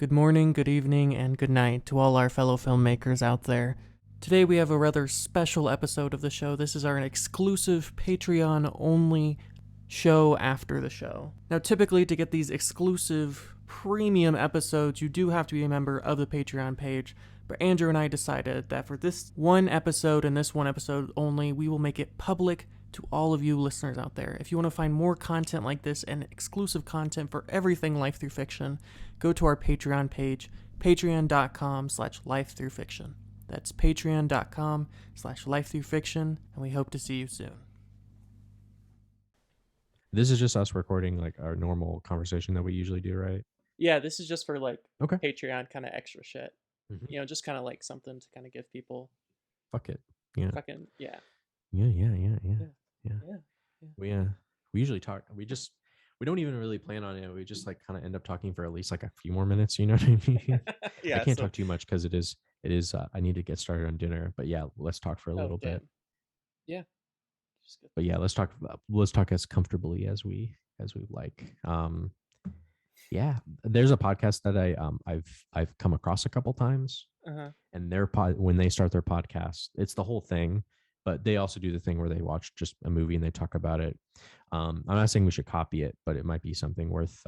Good morning, good evening, and good night to all our fellow filmmakers out there. Today we have a rather special episode of the show. This is our exclusive Patreon only show after the show. Now, typically, to get these exclusive premium episodes, you do have to be a member of the Patreon page. But Andrew and I decided that for this one episode and this one episode only, we will make it public to all of you listeners out there. If you want to find more content like this and exclusive content for everything Life Through Fiction, go to our Patreon page, patreon.com/lifethroughfiction. That's patreon.com/lifethroughfiction, and we hope to see you soon. This is just us recording like our normal conversation that we usually do, right? Yeah, this is just for like Okay. Patreon kind of extra shit. Mhm. You know, just kind of like something to kind of give people Fuck it. Yeah. fucking, yeah. Yeah. We usually talk. We don't even really plan on it. We just like kind of end up talking for at least like a few more minutes. You know what I mean? Yeah, I can't talk too much because it is. I need to get started on dinner. But yeah, let's talk for a little bit. Yeah. But yeah, let's talk as comfortably as we like. Yeah, there's a podcast that I've come across a couple times, and their when they start their podcast, it's the whole thing, but they also do the thing where they watch just a movie and they talk about it. I'm not saying we should copy it, but it might be something worth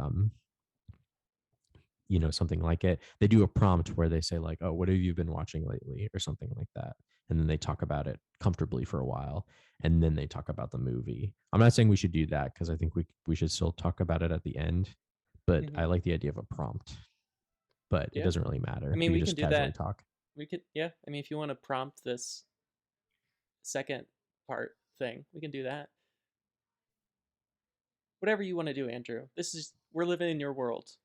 something like it. They do a prompt where they say like, oh, what have you been watching lately, or something like that, and then they talk about it comfortably for a while, and then they talk about the movie. I'm not saying we should do that because I think we should still talk about it at the end, but I like the idea of a prompt, but it doesn't really matter. I mean, we just can do casually that. Talk. We could, yeah. I mean, if you want to prompt this second part thing, we can do that. Whatever you want to do, Andrew. We're living in your world.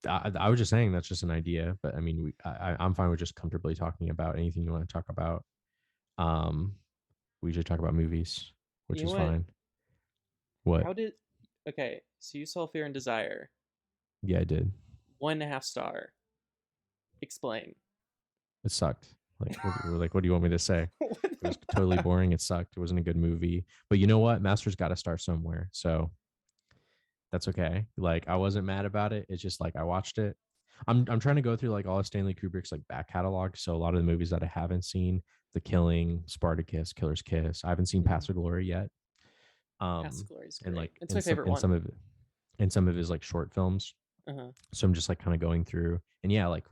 I was just saying that's just an idea, but I mean, I'm fine with just comfortably talking about anything you want to talk about. We should talk about movies, which is fine. What? Okay, so you saw Fear and Desire. Yeah, I did. 1.5 star. Explain. It sucked. What do you want me to say? It was totally boring. It sucked. It wasn't a good movie. But you know what? Master's got to start somewhere. So that's okay. Like, I wasn't mad about it. It's just like I watched it. I'm trying to go through like all of Stanley Kubrick's like back catalog. So a lot of the movies that I haven't seen, The Killing, Spartacus, Killer's Kiss. I haven't seen Paths of Glory yet. Paths of Glory is great. And like it's my favorite one. Some of his like short films. So I'm just like kind of going through, and yeah, like,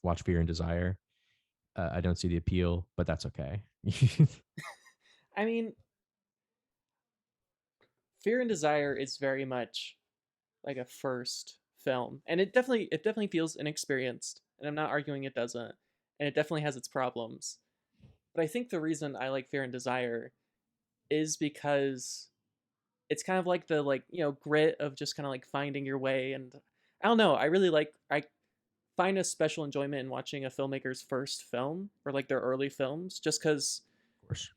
watch Fear and Desire. I don't see the appeal, but that's okay. I mean, Fear and Desire is very much like a first film, and it definitely feels inexperienced, and I'm not arguing it doesn't, and it definitely has its problems. But I think the reason I like Fear and Desire is because it's kind of like the grit of just kind of like finding your way, and I don't know, I find a special enjoyment in watching a filmmaker's first film or like their early films, just because, of course,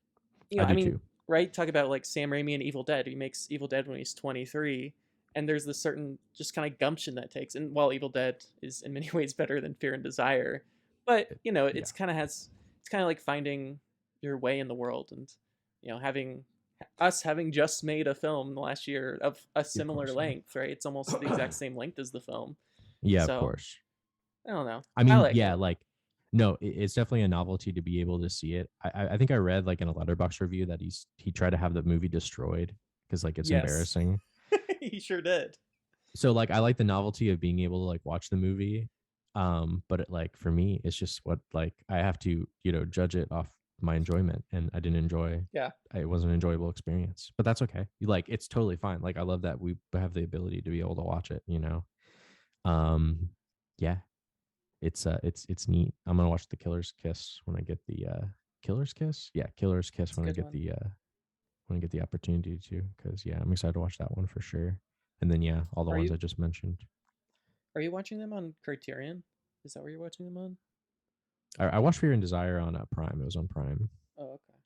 I mean, too. Right? Talk about like Sam Raimi and Evil Dead. He makes Evil Dead when he's 23, and there's this certain just kind of gumption that takes. And while Evil Dead is in many ways better than Fear and Desire, but it's kind of like finding your way in the world, and having just made a film last year of a similar length, right? It's almost the exact same length as the film. Yeah, of course. I don't know. I mean, no, it's definitely a novelty to be able to see it. I think I read like in a Letterboxd review that he tried to have the movie destroyed because like it's embarrassing. He sure did. So like I like the novelty of being able to like watch the movie, but for me, it's just what like I have to judge it off my enjoyment, and I didn't enjoy. Yeah, it wasn't an enjoyable experience, but that's okay. Like, it's totally fine. Like, I love that we have the ability to be able to watch it. Yeah, it's neat. I'm gonna watch The Killer's Kiss when I get the Killer's Kiss. Yeah, Killer's Kiss when I get the opportunity to, because I'm excited to watch that one for sure. And then all the ones I just mentioned. Are you watching them on Criterion? Is that where you're watching them on? I watched Fear and Desire on Prime. It was on Prime. Oh, okay.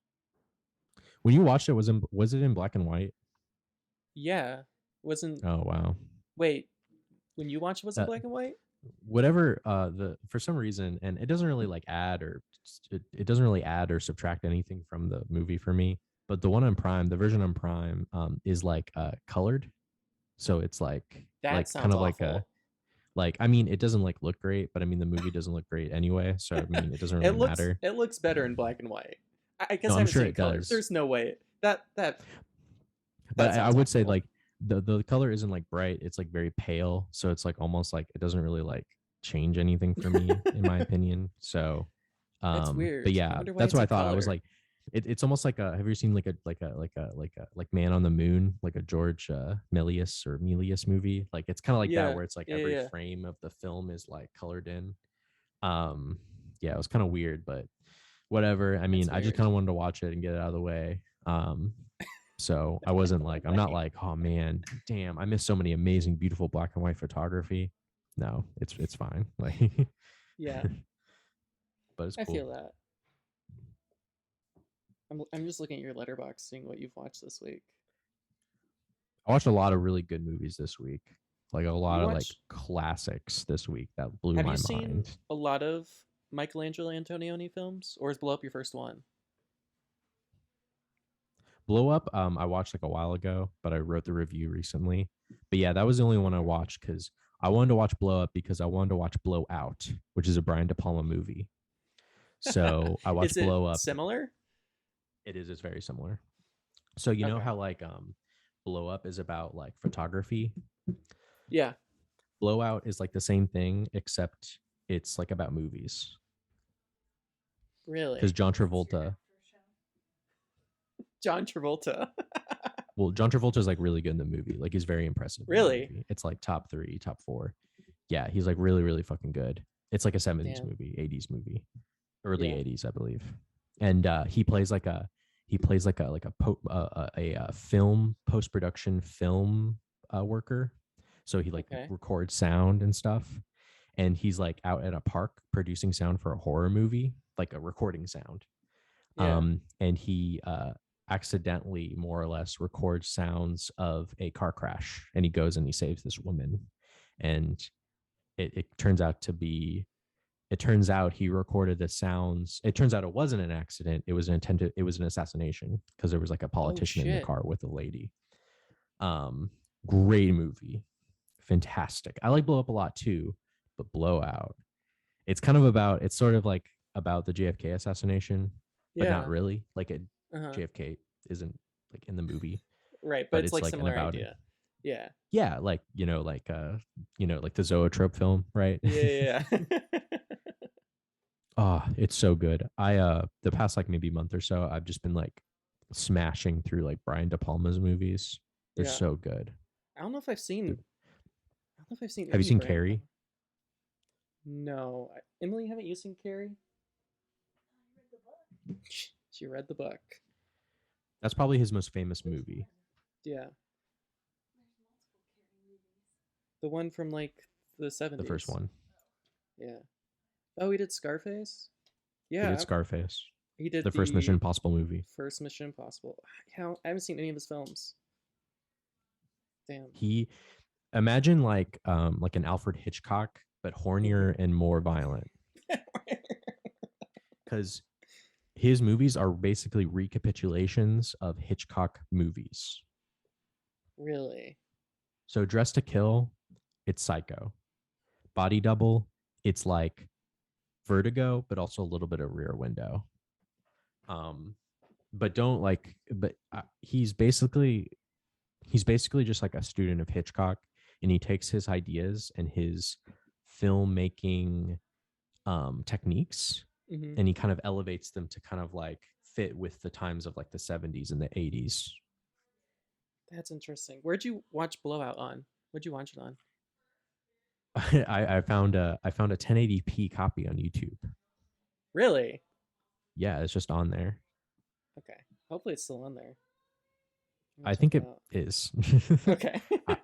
When you watched it, was it in black and white? Yeah, wasn't. Oh wow. Wait, when you watched, was it black and white? Whatever. For some reason, and it doesn't really like add or it doesn't really add or subtract anything from the movie for me. But the one on Prime, the version on Prime, is like colored, so it's like that kind of awful. like a Like, I mean, it doesn't like look great, but I mean, the movie doesn't look great anyway. So I mean, it doesn't really matter. it looks better in black and white. I No, guess I I'm haven't sure seen it color. does. There's no way that But that I sounds would say horrible. like the color isn't like bright. It's like very pale. So it's like almost like it doesn't really like change anything for me, in my opinion. So That's but weird. I yeah, wonder why that's it's what a I thought. I was color. like, it's almost like a. Have you ever seen like Man on the Moon, like a George Melius movie? Like it's kind of like that, Yeah, where it's like yeah, every yeah. frame of the film is like colored in. Um, yeah, it was kind of weird, but whatever. I mean, That's I just weird. kind of wanted to watch it and get it out of the way. So I wasn't like, I'm not Way. like, oh man, damn, I missed so many amazing, beautiful black and white photography. No, it's fine. Like, Yeah, but it's I cool. feel that. I'm just looking at your letterbox, seeing what you've watched this week. I watched a lot of really good movies this week. Like a lot You of like watch? classics this week that blew Have you my seen mind. a lot of Michelangelo Antonioni films, or is Blow Up your first one? Blow Up, I watched like a while ago, but I wrote the review recently. But yeah, that was the only one I watched because I wanted to watch Blow Up because I wanted to watch Blow Out, which is a Brian De Palma movie. So I Is watched it Blow Up. similar? It is, it's very similar. So you know Okay. how like Blow Up is about like photography? Yeah. Blowout is like the same thing, except it's like about movies. Because Really? John Travolta. John Travolta is like really good in the movie. Like he's very impressive in the Really? movie. It's like top 3, top 4. Yeah, he's like really, really fucking good. It's like a 70s Damn. movie, 80s movie, early Yeah. 80s, I believe. And he plays like a film post production film worker. So he like Okay. records sound and stuff. And he's like out at a park producing sound for a horror movie, like a recording sound. Yeah. And he accidentally more or less records sounds of a car crash, and he goes and he saves this woman. And it turns out to be it turns out he recorded the sounds. It turns out it wasn't an accident. It was an assassination because there was like a Oh politician in the shit. car with a lady. um Great movie, fantastic. I like Blow Up a lot too, but Blowout, it's sort of like about the JFK assassination, but not Yeah. really. Like Uh-huh. JFK isn't like in the movie, Right, but but it's it's like like an similar about it. idea. Yeah. Yeah, like like the Zoetrope film, right? Yeah, yeah, yeah. Oh, it's so good. I the past like maybe month or so, I've just been like smashing through like Brian De Palma's movies. They're Yeah. so good. I don't know if I've seen They're- I don't know if I've seen have you any seen Brian De Carrie? Palma. No. Emily, haven't you seen Carrie? She read the book. That's probably his most famous movie. Yeah. The one from like the The first 70s. one. Yeah. Oh, he did Scarface? He did Yeah. Scarface, He did the first Mission the Impossible movie. first Mission Impossible. I haven't seen any of his films. Damn. He Imagine like an Alfred Hitchcock, but hornier and more violent. Because his movies are basically recapitulations of Hitchcock movies. Really? So Dress to Kill, it's Psycho. Body Double, it's like Vertigo, but also a little bit of Rear Window. But don't like, but he's basically just like a student of Hitchcock, and he takes his ideas and his filmmaking techniques, Mm-hmm. and he kind of elevates them to kind of like fit with the times of like the 70s and the 80s. That's interesting. Where'd you watch Blowout on? Where'd you watch it on? I found a 1080p copy on YouTube. Really? Yeah, it's just on there. Okay. Hopefully it's still on there. I Check think it out. is. Okay.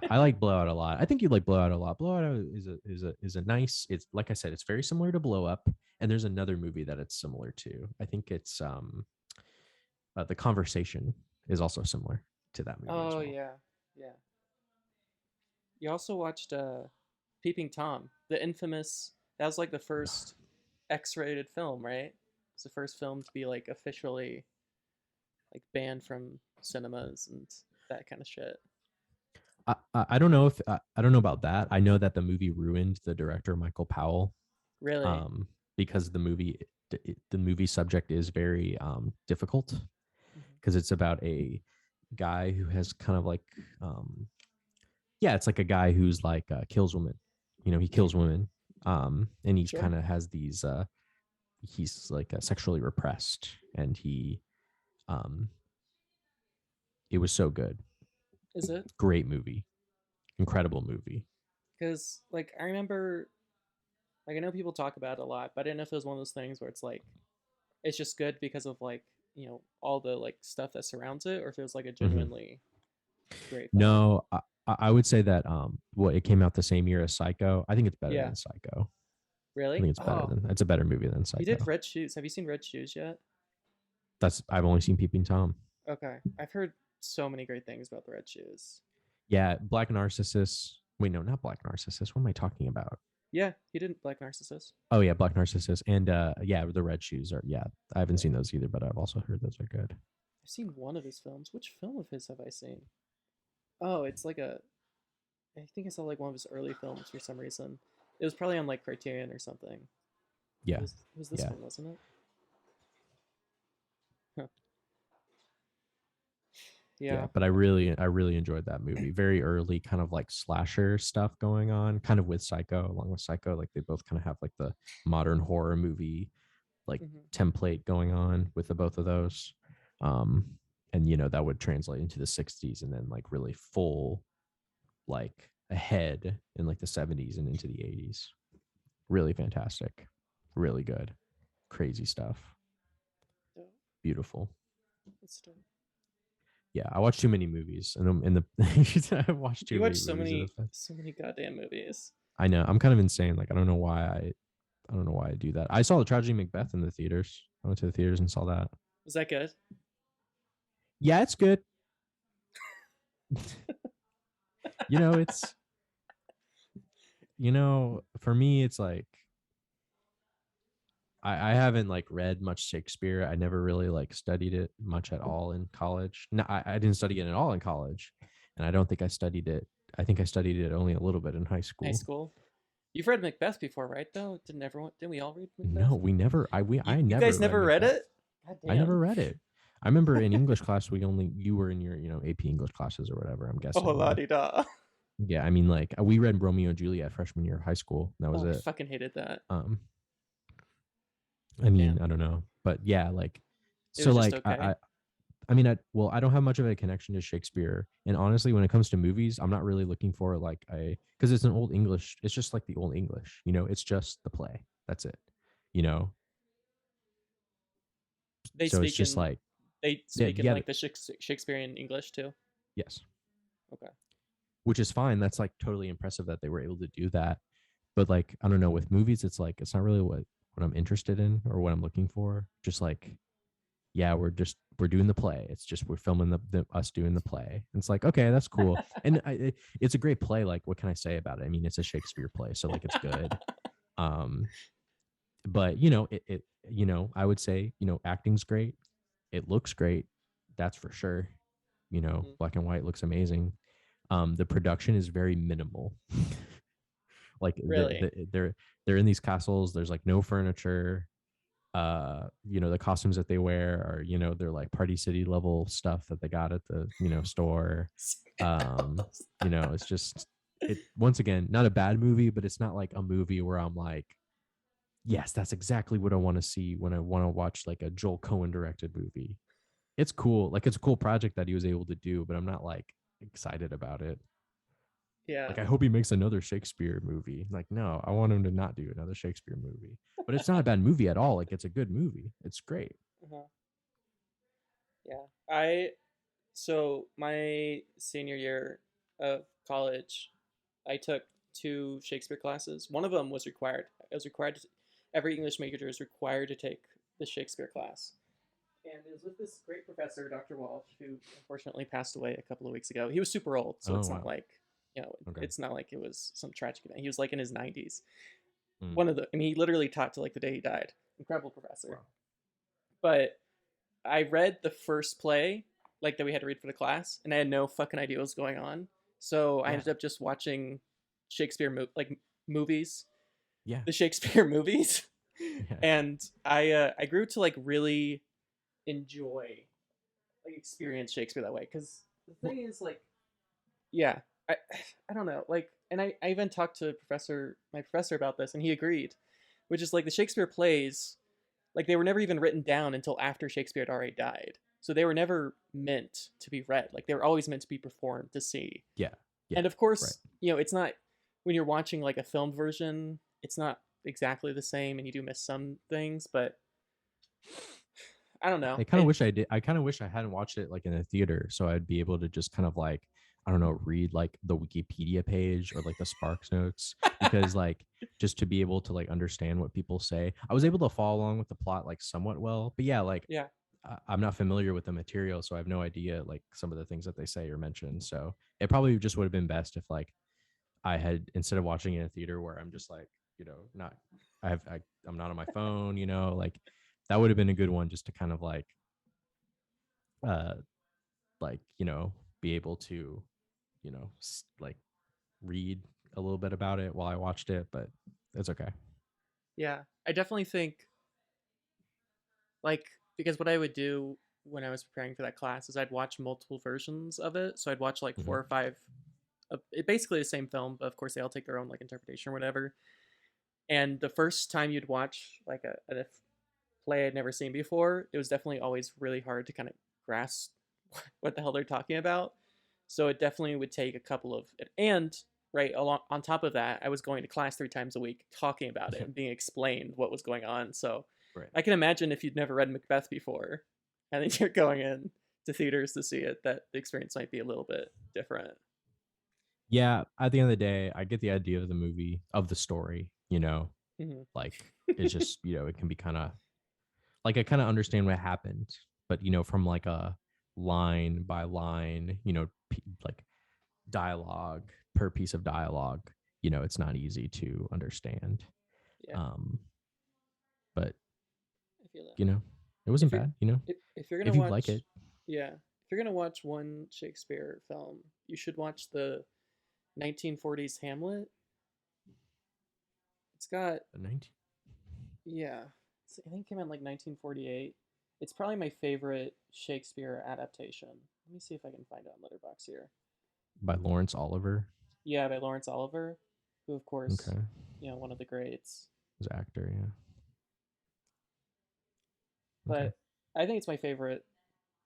I like Blowout a lot. I think you'd like Blowout a lot. Blowout is a nice. It's like I said, it's very similar to Blow Up, and there's another movie that it's similar to. I think it's The Conversation is also similar to that movie as Oh well. yeah. Yeah. You also watched Peeping Tom, the infamous that was like the first X-rated film, right? It's the first film to be like officially like banned from cinemas and that kind of shit. I don't know if I don't know about that. I know that the movie ruined the director Michael Powell, Really? um, because the movie subject is very difficult Mhm. because it's about a guy who has kind of like um, yeah, it's like a guy who's like kills women. You know, he kills women, and he Sure. kind of has these. He's like sexually repressed, and he um, it was so good, Is it? great movie, incredible movie. Because like I remember, like I know people talk about it a lot, but I didn't know if it was one of those things where it's like it's just good because of like all the like stuff that surrounds it, or if it was like a Mm-hmm. genuinely great film. No, I would say that well, it came out the same year as Psycho. I think it's better Yeah. than Psycho. I Really? think Oh, it's a better movie than he did Psycho. Red Shoes. Have you seen Red Shoes yet? That's I've only seen Peeping Tom. Okay, I've heard so many great things about the Red Shoes. Yeah, Black Narcissus. Wait, no, not Black Narcissus. What am I talking about? Yeah, he did Black Narcissus. Oh yeah, Black Narcissus, and yeah, the Red Shoes are yeah. I haven't Yeah, seen those either, but I've also heard those are good. I've seen one of his films. Which film of his have I seen? Oh, it's like a. I think I saw like one of his early films for some reason. It was probably on like Criterion or something. Yeah, It was this yeah, one, wasn't it? Huh. yeah. Yeah. But I really enjoyed that movie. Very early, kind of like slasher stuff going on, kind of with Psycho, along with Psycho. Like they both kind of have like the modern horror movie like Hmm. template going on with the both of those. Um, and you know that would translate into the 60s and then like really full like ahead in like the 70s and into the 80s. Really fantastic, really good, crazy stuff, Dope. beautiful. That's dope. Yeah, I watched too many movies, and in the I watched too You watch many movies in the. so many goddamn movies. I know I'm kind of insane. Like I don't know why I don't know why I do that. I saw the Tragedy Macbeth in the theaters. I went to the theaters and saw that. Was that good? Yeah, it's good. You know, it's for me, it's like I haven't like read much Shakespeare. I never really like studied it much at all in college. No, I didn't study it at all in college, and I don't think I studied it. I think I studied it only a little bit in high High school. school. You've read Macbeth before, right? Though didn't everyone? Didn't we all read Macbeth? No, we never. I You never guys read never read Macbeth. it? God I never damn. read it. I remember in English class we only you were in your AP English classes or whatever. I'm Oh guessing. la di da. Yeah, I mean like we read Romeo and Juliet freshman year of high school. And that was Oh, I it. fucking hated that. Um, I Damn. mean I don't know, but yeah, like It so was just like okay. I mean, I don't have much of a connection to Shakespeare, and honestly, when it comes to movies, I'm not really looking for like a because it's an old English. It's just like the old English, it's just the play. That's it, you know. They So it's speak just in like they yeah, speak in yeah, like the Shakespearean English too. yes, Okay. which is fine. That's like totally impressive that they were able to do that. But like I don't know, with movies, it's like it's not really what I'm interested in or what I'm looking for. Just like yeah, we're doing the play. It's just we're filming the us doing the play. And it's like okay, that's cool, and it's a great play. Like what can I say about it? I mean, it's a Shakespeare play, so like it's good. Um, but I would say acting's great. It looks great, that's for sure. Hmm. Black and white looks amazing. The production is very minimal. Like Really? they're in these castles. There's like no furniture. The costumes that they wear are they're like Party City level stuff that they got at the store. It's just it once again not a bad movie, but it's not like a movie where I'm like, yes, that's exactly what I want to see when I want to watch like a Joel Cohen directed movie. It's cool, like it's a cool project that he was able to do, but I'm not like excited about it. Yeah. Like I hope he makes another Shakespeare movie. Like no, I want him to not do another Shakespeare movie. But it's not a bad movie at all. Like it's a good movie. It's great. Uh-huh. Yeah. So my senior year of college, I took two Shakespeare classes. One of them was required. I was required to, every English major is required to take the Shakespeare class. And it was with this great professor, Dr. Walsh, who unfortunately passed away a couple of weeks ago. He was super old, so Oh it's not wow. like, Okay. it's not like it was some tragic event. He was like in his 90s. Mm. I mean, he literally taught to like the day he died. Incredible professor. Wow. But I read the first play, like that we had to read for the class, and I had no fucking idea what was going on. So I Yeah. ended up just watching Shakespeare movies, Yeah. the Shakespeare movies, Yeah. and I grew to like really enjoy like experience Shakespeare that way. Because the Well, thing is like, yeah, I I don't know, like, and I even talked to my professor about this, and he agreed, which is like the Shakespeare plays, like they were never even written down until after Shakespeare had already died. So they were never meant to be read. Like they were always meant to be performed to see. yeah. Yeah. And of Right. course, it's not, when you're watching like a film version, it's not exactly the same and you do miss some things, but I don't know. I kind of wish I did. I kind of wish I hadn't watched it like in a theater, so I'd be able to just kind of like, I don't know, read like the Wikipedia page or like the Sparks notes, because like just to be able to like understand what people say. I was able to follow along with the plot like somewhat well, but yeah, like Yeah. I'm not familiar with the material, so I have no idea like some of the things that they say or mention. So it probably just would have been best if like I had, instead of watching in a theater where I'm just like, not, I'm not on my phone, like that would have been a good one just to kind of uh like, be able to, like read a little bit about it while I watched it, but it's okay. Yeah. I definitely think, like, because what I would do when I was preparing for that class is I'd watch multiple versions of it. So I'd watch like Mm-hmm. four or five basically the same film, but of course they all take their own like interpretation or whatever. And the first time you'd watch like a play I'd never seen before, it was definitely always really hard to kind of grasp what the hell they're talking about. So it definitely would take a couple of, and right along on top of that, I was going to class 3 times a week talking about it and being explained what was going on. So Right. I can imagine if you'd never read Macbeth before and then you're going in to theaters to see it, that the experience might be a little bit different. Yeah, at the end of the day, I get the idea of the movie, of the story, Mm-hmm. like it's just, it can be kind of like, I kind of understand what happened, but from like a line by line, like dialogue per piece of dialogue, it's not easy to understand. Yeah, um but I feel that. it wasn't If you're bad, if you're gonna if you like watch, it. yeah, if you're gonna watch one Shakespeare film, you should watch the 1940s Hamlet. It's got, The 19 yeah, I think it came out in like 1948. It's probably my favorite Shakespeare adaptation. Let me see if I can find it on Letterboxd here. by Lawrence Oliver. Yeah, by Lawrence Oliver, who of course, Okay. one of the greats. His actor, yeah. Okay. But I think it's my favorite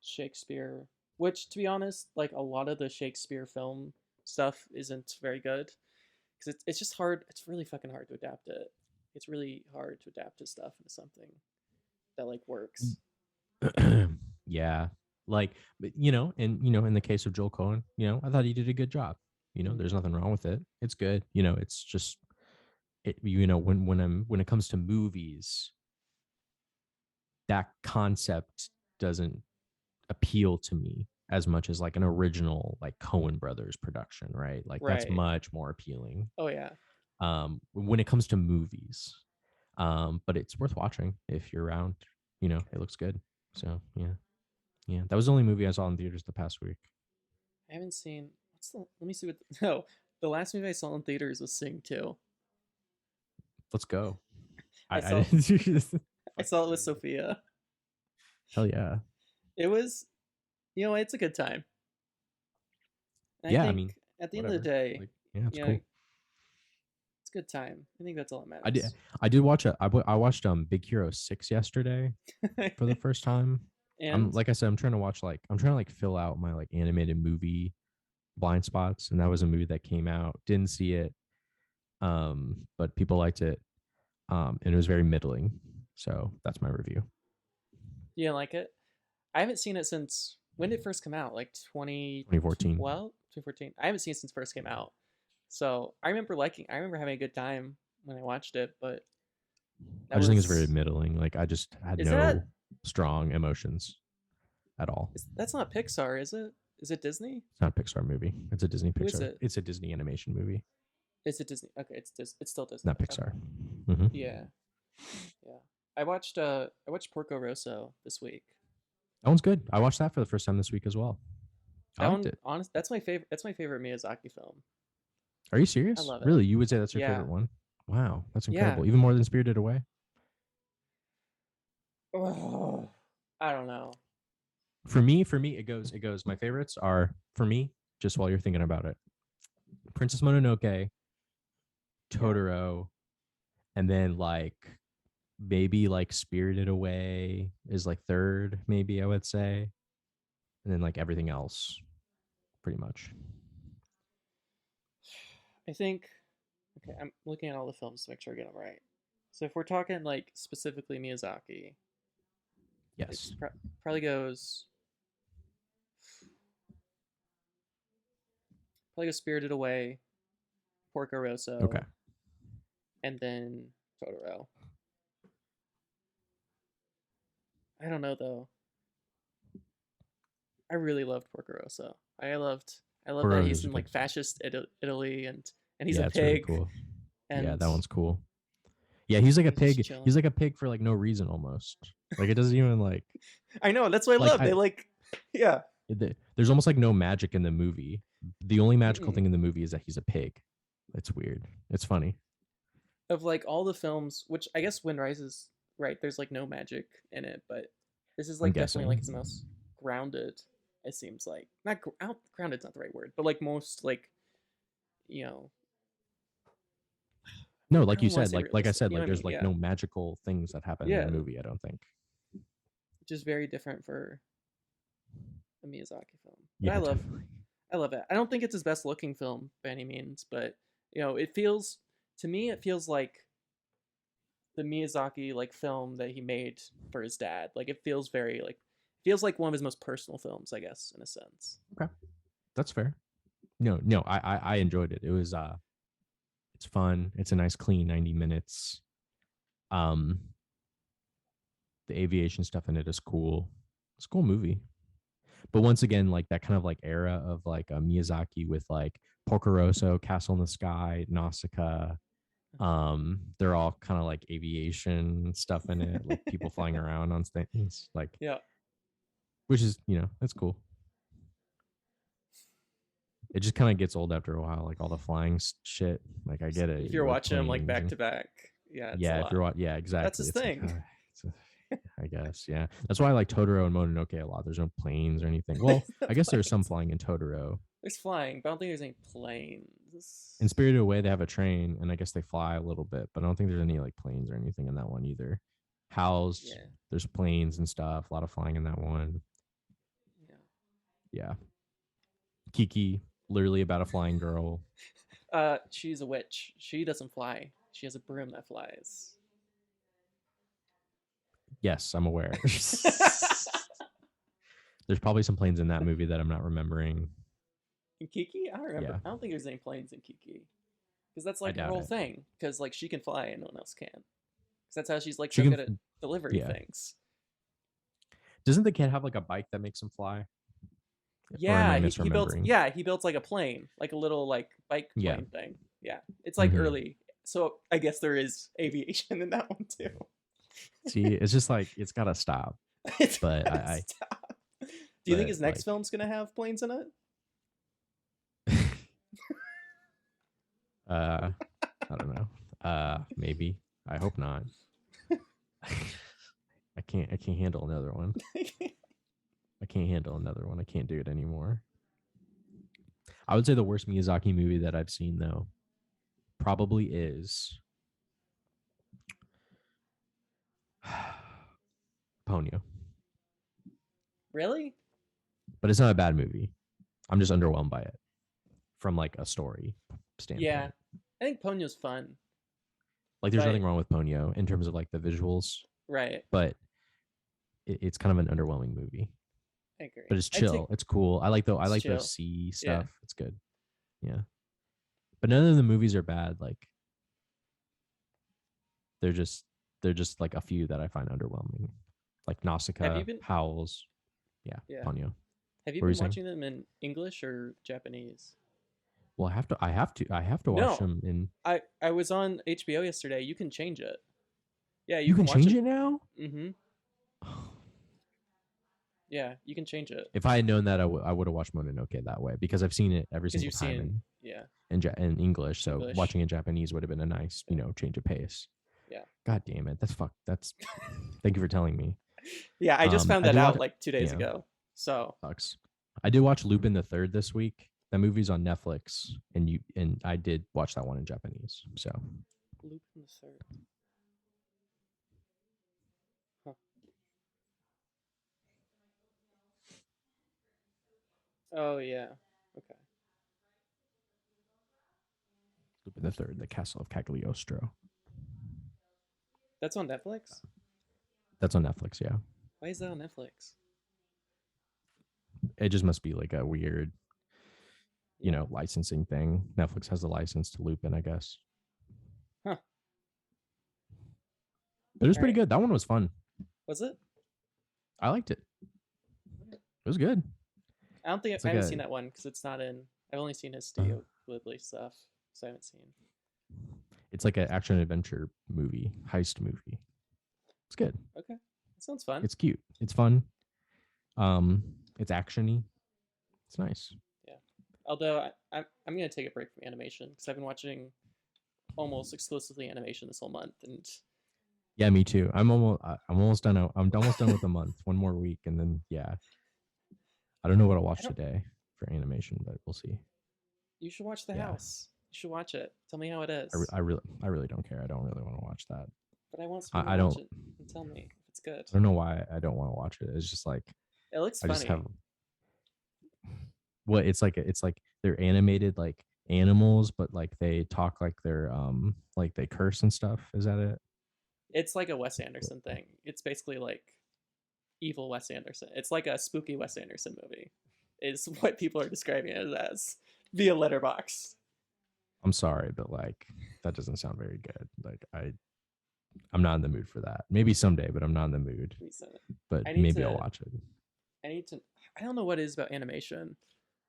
Shakespeare, which to be honest, like a lot of the Shakespeare film stuff isn't very good because it's just hard. It's really fucking hard to adapt it. It's really hard to adapt his stuff into something that like works. Yeah, like, but, and in the case of Joel Cohen, I thought he did a good job. Mm-hmm. There's nothing wrong with it. It's good. It's just it. When it comes to movies, that concept doesn't appeal to me as much as like an original like Cohen Brothers production, right? Like that's Right. much more appealing. Oh yeah. When it comes to movies. But it's worth watching if you're around. It looks good. So yeah. Yeah. That was the only movie I saw in theaters the past week. I haven't seen. What's the? Let me see what. No, the last movie I saw in theaters was Sing 2. Let's go. I I saw. didn't. I saw it with Sophia. Hell yeah. It was. It's a good time. And I Yeah, I think mean, at the end of the whatever. day, Like, yeah, it's you know, cool. it's a good time. I think that's all that I did matters. I did watch I watched Big Hero 6 yesterday for the first time. I'm And like I said, I'm trying to like fill out my like animated movie blind spots, and that was a movie that came out. Didn't see it. But people liked it. And it was very middling. So that's my review. you didn't like it? I haven't seen it since when did it first come out? Like 2014. 2014. I haven't seen it since it first came out. So I remember having a good time when I watched it, but I that just think it's very was, middling. Like I just had is no that, strong emotions at all. that's not Pixar, is it? Is it Disney? It's not a Pixar movie. It's a Disney Who is Pixar. it? It's a Disney animation movie, Is it Disney? Okay, it's still Disney. not Okay. Pixar. Mm-hmm. Yeah. Yeah. I watched Porco Rosso this week. That one's good. I watched that for the first time this week as well. I That liked one, it. honest, that's my favorite. That's my favorite Miyazaki film. Are you I serious? love it. Really? You would say that's your Yeah, favorite one? Wow, that's yeah. incredible. Even more than Spirited Away? Oh, I don't know. For me, it goes. My favorites are for me, just while you're thinking about it. Princess Mononoke, Yeah, Totoro, and then like maybe like Spirited Away is like third, maybe I would say. And then like everything else, pretty much. I think. Okay, I'm looking at all the films to make sure I get them right. So if we're talking like specifically Miyazaki, Yes. it's probably goes Spirited Away, Porco Okay. Rosso, and then Totoro. I don't know though. I really loved Porco Rosso. I love that Totoro he's is in good. like fascist Italy and he's a Yeah, it's really pig cool. Yeah, and that one's cool. Yeah, he's like a he's just pig. He's chilling. like a pig for like no reason almost. Like it doesn't even like I know, that's what I like love. They like yeah. there's almost like no magic in the movie. The only magical Mm-mm. thing in the movie is that he's a pig. It's weird. It's funny. Of like all the films, which I guess Wind Rises, right, there's like no magic in it, but this is I'm like definitely like guessing. his most grounded, it seems like. Not grounded's not the right word, but like most like, you know, No, I like you don't want to said, say like I realistic. said, You know like what I there's mean? like Yeah. no magical things that happen in the Yeah. movie, I don't think. Just very different for a Miyazaki film. But Yeah, definitely. I love it. I don't think it's his best looking film by any means, but you know, it feels to me it feels like the Miyazaki like film that he made for his dad. Like it feels very like feels like one of his most personal films, I guess, in a sense. Okay. That's fair. No, I enjoyed it. It was it's fun. It's a nice clean 90 minutes. Um the aviation stuff in it is cool. It's a cool movie. But once again, like that kind of like era of like Miyazaki with like Porco Rosso, Castle in the Sky, Nausicaa. They're all kind of like aviation stuff in it, like people flying around on things, like Yeah. which is that's cool. It just kind of gets old after a while, like all the flying shit. Like I get it, If you're like watching them like planes back and to back, yeah, it's a yeah, if lot. you're yeah, That's exactly. his It's like thing. it's I guess yeah. That's why I like Totoro and Mononoke a lot. There's no planes or anything. Well, I guess there's some Planes. flying in Totoro. There's flying, but I don't think there's any In planes. Spirited Away, they have a train, and I guess they fly a little bit, but I don't think there's any like planes or anything in that one either. Howl's Yeah. there's planes and stuff, a lot of flying in that one. Yeah. Yeah, Kiki, literally about a flying girl. She's a witch. She doesn't fly. She has a broom that flies. Yes, I'm aware. There's probably some planes in that movie that I'm not remembering. In Kiki? I don't remember. Yeah, I don't think there's any planes in Kiki. Because that's I like her doubt whole it. thing. Because like she can fly and no one else can. Because that's how she's like She so good at can. delivery Yeah. things. Doesn't the kid have like a bike that makes him fly? Or am I Yeah, he built misremembering? he built like a plane, like a little like bike Yeah. plane thing. Yeah. It's like Hmm. early. So I guess there is aviation in that one too. See, it's just like it's gotta stop. It's But gotta I stop. Do you think but his next like film's gonna have planes in it? I don't know. Maybe. I hope not. I can't handle another one. I can't handle another one. I can't do it anymore. I would say the worst Miyazaki movie that I've seen though probably is Ponyo. Really? But it's not a bad movie. I'm just underwhelmed by it from like a story Yeah. standpoint. I think Ponyo's fun. Like there's But nothing wrong with Ponyo in terms of like the visuals, right. but it's kind of an underwhelming movie. I agree. But it's I think chill. It's cool. I like the it's the chill. sea Yeah. stuff. It's good. Yeah. But none of the movies are bad. Like they're just like a few that I find underwhelming. Like Have you Nausicaa, been Howls, yeah, yeah. Ponyo. Have you What were you been saying? watching them in English or Japanese? Well, I have to watch No. them in. I was on HBO yesterday. You can change it. Yeah, you You can can watch change it. it now. Mm-hmm. Yeah, you can change it If I had known that, I would have watched Mononoke that way because I've seen it every because single you've time seen. Yeah, in English. So English. watching in Japanese would have been a nice, change of pace. Yeah. God damn it. That's fuck. That's thank you for telling me. Yeah, I just found I that do out watch like 2 days yeah, ago. So sucks. I did watch Lupin the Third this week. That movie's on Netflix, and I did watch that one in Japanese. So Lupin the Third. Huh. Oh yeah. Okay. Lupin the Third, The Castle of Cagliostro. That's on Netflix. That's on Netflix. Yeah, Why is that on Netflix? it just must be like a weird, Yeah. licensing thing. Netflix has the license to Lupin, I guess. Huh. But it was pretty Alright. good. That one was fun. Was it? I liked it. It was good. I don't think It's I like haven't a seen that one because it's not in. I've only seen his Studio Ghibli stuff, so I haven't seen. it's like an action adventure movie, heist movie. It's good. Okay, that sounds fun. It's cute. It's fun. It's actiony. It's nice. Yeah. Although I'm gonna take a break from animation because I've been watching almost exclusively animation this whole month, and Yeah, me too. I'm almost done. I'm almost done with the month. One more week, and then yeah. I don't know what I'll watch today for animation, but we'll see. you should watch The Yeah. House. You should watch it. Tell me how it is. I really don't care. I don't really want to watch that. But I want someone I to watch don't. it and tell me if it's good. I don't know why I don't want to watch it. It's just like It looks I funny. just have. What it's like they're animated like animals, but like they talk like they're like they curse and stuff. Is that it? It's like a Wes Anderson thing. It's basically like evil Wes Anderson. It's like a spooky Wes Anderson movie. Is what people are describing it as via Letterboxd. I'm sorry, but like that doesn't sound very good. Like I'm not in the mood for that. Maybe someday, but I'm not in the mood. But maybe I'll watch it. I don't know what it is about animation.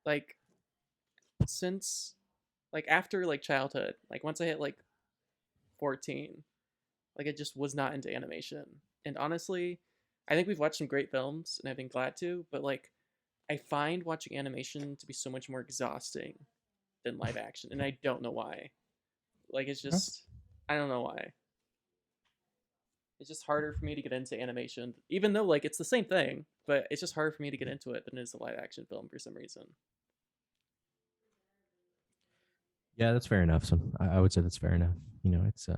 Like since like after like childhood, like once I hit like 14, like I just was not into animation. And honestly, I think we've watched some great films and I've been glad to, but like I find watching animation to be so much more exhausting than live action, and I don't know why. Like it's just I don't know why. It's just harder for me to get into animation, even though like it's the same thing, but it's just harder for me to get into it than it is a live action film for some reason. Yeah, that's fair enough. So I would say that's fair enough. It's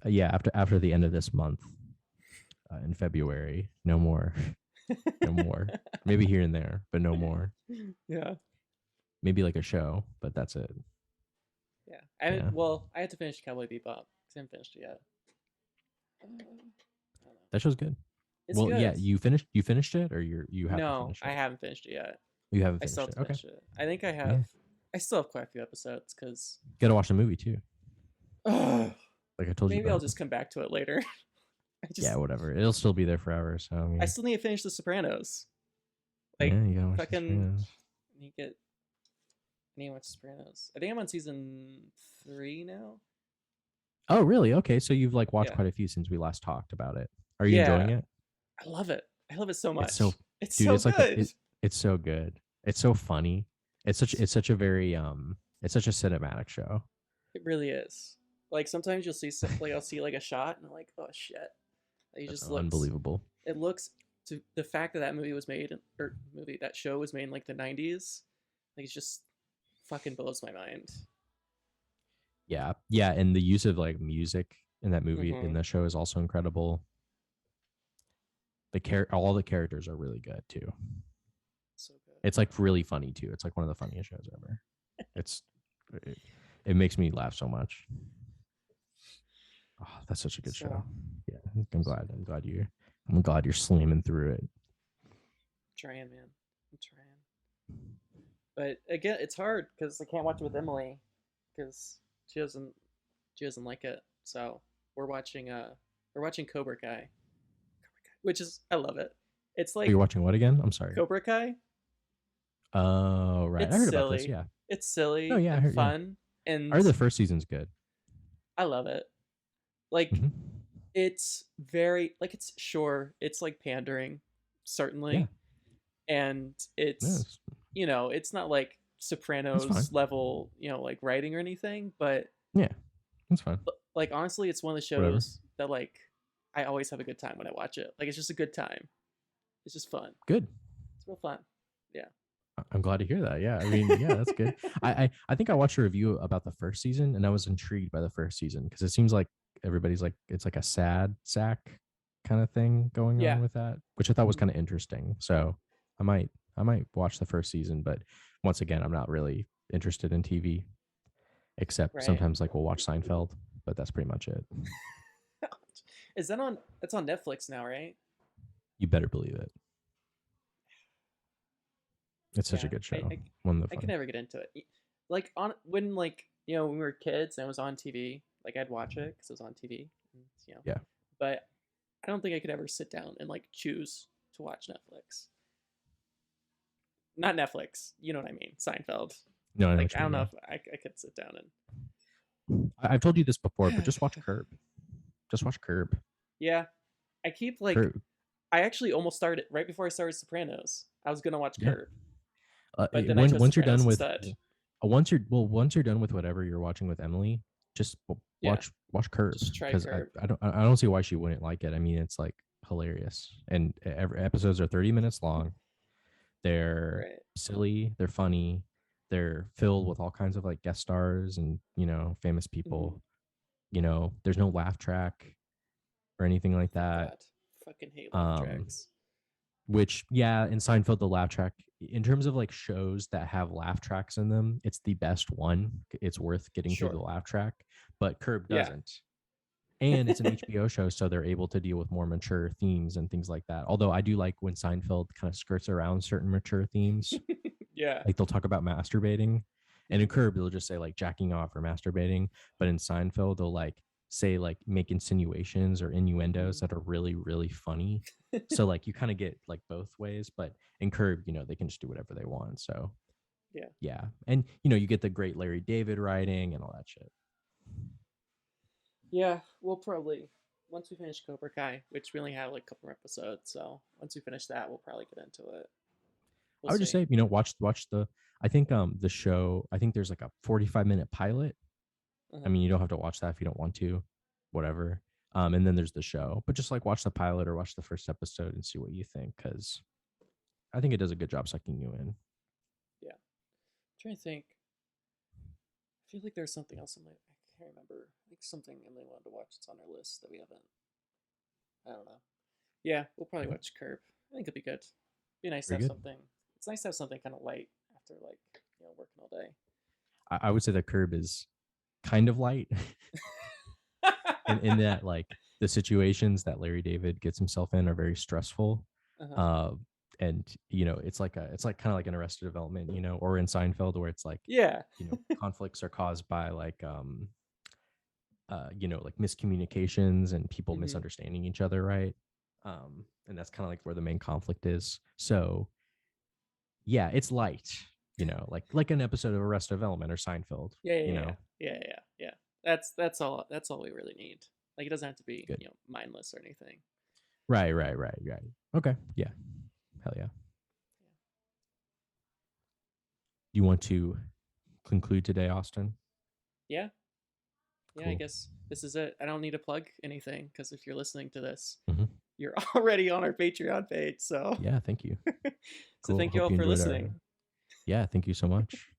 yeah. After the end of this month, in February, no more, no more. Maybe here and there, but no more. Yeah. Maybe like a show, but that's it. Yeah. Well, I had to finish Cowboy Bebop because I haven't finished it yet. That show's good. It's good. Yeah, you finished it, or you haven't No, finished it? I haven't finished it yet. You haven't I finished still have it. to Okay. finish it. I think I have. Yeah. I still have quite a few episodes because. Gotta watch the movie too. Like I told you. Maybe I'll just come back to it later. Yeah, whatever. It'll still be there forever. So I mean, I still need to finish The Sopranos. Like, yeah, you gotta watch fucking. Sopranos. I need to watch Sopranos. I think I'm on season 3 now. Oh, really? Okay, so you've like watched Yeah. quite a few since we last talked about it. Are you enjoying it? I love it. I love it so much. It's Dude, so good. It's so good. It's so funny. It's such a very it's such a cinematic show. It really is. Like sometimes you'll see like I'll see like a shot and I'm like, oh shit. It That's just looks unbelievable. It looks to the fact that movie was made that show was made in like the 90s. Like it just fucking blows my mind. Yeah, and the use of like music in that movie in the show is also incredible. All the characters are really good too. So good. It's like really funny too. It's like one of the funniest shows ever. It makes me laugh so much. Oh, that's such a good show. Yeah, I'm glad you're slamming through it. I'm trying, man. I'm trying. But again, it's hard because I can't watch it with Emily because she doesn't like it. So we're watching Cobra Kai, which is I love it. It's like You're watching what again? I'm sorry. Cobra Kai. Oh, right. I heard silly. about this. Yeah, it's silly. Oh, yeah, I heard, fun. Yeah. And I heard the first season's good. I love it. Like It's very like it's like pandering, Yeah, certainly, and no, it's it's not like it's fine. Sopranos level, like writing or anything, but Yeah, it's fine. like honestly, it's one of the Whatever. shows that like I always have a good time when I watch it. Like it's just a good time. It's just fun. Good. It's real fun. Yeah. I'm glad to hear that. Yeah, I mean, yeah, that's good. I think I watched a review about the first season, and I was intrigued by the first season because it seems like everybody's like it's like a sad sack kind of thing going on Yeah. with that, which I thought was kind of interesting. So I might I might watch the first season, but once again, I'm not really interested in TV except Right. sometimes like we'll watch Seinfeld, but that's pretty much it. Is that on? It's on Netflix now, right? You better believe it. It's such a Yeah. good I show. I, One of the I can fun. never get into it. Like on when like when we were kids and it was on TV, like I'd watch it because it was on TV. And. Yeah. But I don't think I could ever sit down and like choose to watch Netflix. Not Netflix. You know what I mean? Seinfeld. No, I know Like what I you don't mean. know Yeah. if I could sit down I've told you this before, but and. just watch Curb. Just watch Curb. Yeah, I keep like Curb. I actually almost started right before I started Sopranos. I was gonna watch Yeah. Curb, but then I When chose once you're done Sopranos with instead. once you're done with whatever you're watching with Emily, just Yeah, watch Curb just try because Curb. I don't see why she wouldn't like it. I mean, it's like hilarious, and every episodes are 30 minutes long. They're Right. silly, they're funny, they're filled with all kinds of like guest stars and famous Mm-hmm. people. There's no laugh track or anything like Thank that. God. Fucking hate laugh Um, tracks. which yeah, in Seinfeld the laugh track in terms of like shows that have laugh tracks in them, it's the best one. It's worth getting through the Sure. laugh track, but Curb Yeah. doesn't. And it's an HBO show, so they're able to deal with more mature themes and things like that. Although I do like when Seinfeld kind of skirts around certain mature themes. Yeah. Like they'll talk about masturbating, and in Mhm. Curb they'll just say like jacking off or masturbating. But in Seinfeld they'll like say like make insinuations or innuendos that are really really funny. So like you kind of get like both ways. But in Curb, they can just do whatever they want. So Yeah. yeah, and you get the great Larry David writing and all that shit. Yeah. We'll probably once we finish Cobra Kai, which we only have like a couple more episodes, so once we finish that, we'll probably get into it. We'll I would just see. say, watch the I think the show, I think there's like a 45-minute pilot. I Uh-huh. mean, you don't have to watch that if you don't want to, whatever. And then there's the show, but just like watch the pilot or watch the first episode and see what you think, because I think it does a good job sucking you in. Yeah. I'm trying to think. I feel like there's something else on my. I can't remember. I think something Emily wanted to watch. It's on our list that we haven't. I don't know. Yeah, we'll probably Okay. watch Curb. I think it'd be good. Be nice to Very have good. something. It's nice to have something kind of light after like working all day. I would say the Curb is kind of light in that like the situations that Larry David gets himself in are very stressful. Uh-huh. Uh, and it's like kind of like an Arrested Development, or in Seinfeld where it's like Yeah. conflicts are caused by like like miscommunications and people Mm-hmm. misunderstanding each other, right? And that's kind of like where the main conflict is. So yeah, it's light, like an episode of Arrested Development or Seinfeld. Yeah. Yeah. you Yeah. know Yeah. Yeah. Yeah. That's all. That's all we really need. Like it doesn't have to be Good. mindless or anything. Right. Okay, yeah, hell yeah. You want to conclude today, Austin? Yeah. Yeah. I Cool. guess this is it. I don't need to plug anything because if you're listening to this, Mhm. you're already on our Patreon page. So Yeah, thank you. so Cool. thank you Hope all you for enjoyed listening. yeah, thank you so much.